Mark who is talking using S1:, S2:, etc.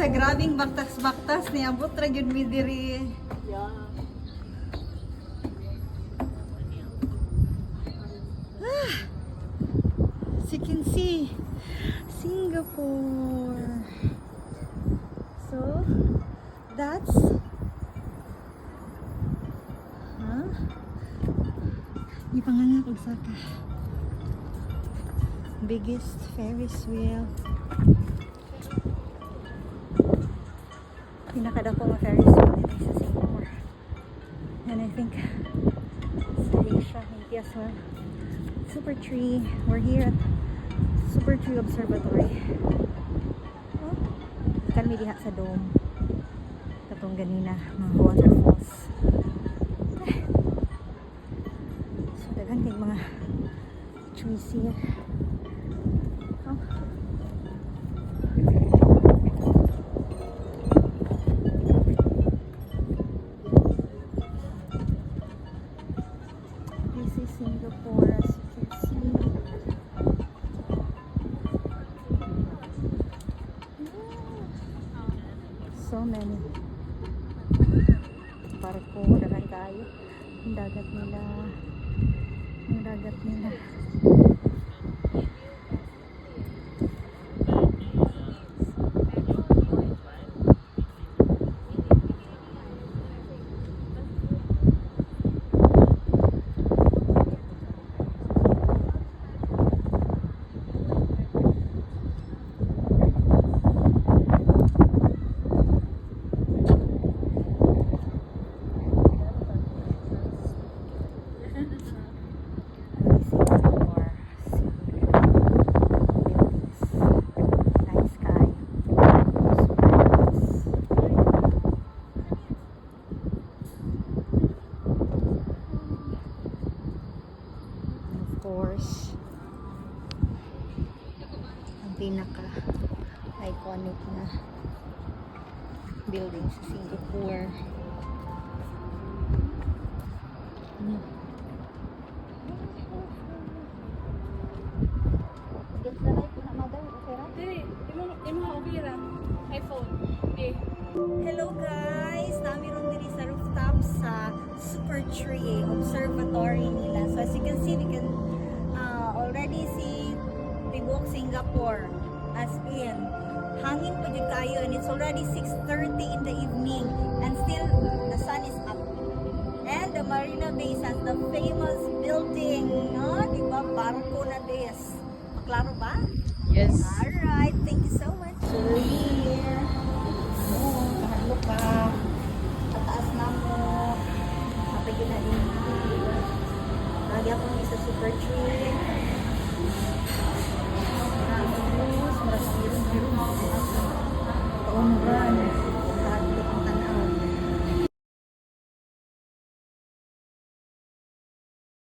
S1: Sa grabing baktas-baktas ni abot ra gyud mi diri.
S2: Yeah.
S1: As you can see, Singapore. So, that's ipanganga kog saka. Biggest Ferris wheel. Pinakadako nga Ferris wheel dito sa Singapore. And I think sa Asia maybe as well. Super Tree. We're here at Super Tree Observatory. Oh, kami diha sa dome. Katong ganina, mga waterfalls. So, daghan kay mga trees here. Oh. This is Singapore, as you can see. So many. Barko, daghan kayo. Ang dagat nila. Ang dagat nila. Course, ang pinaka iconic na building sa Singapore. Hello guys! Nami ron diri sa rooftop sa Super Tree Observatory nila. So as you can see, we can already see Tibok, Singapore. As in, hangin pa dyan kayo and it's already 6:30 in the evening and still the sun is up. And the Marina Bay has the famous building, no? Diba? Barko na des. Maklaro ba?
S2: Yes.
S1: Alright, thank you so much. So we're here. Kahalo pa. Pataas na mo. Kapagin na din. Lagi akong isa Super Tree. Maraming news. Maraming news.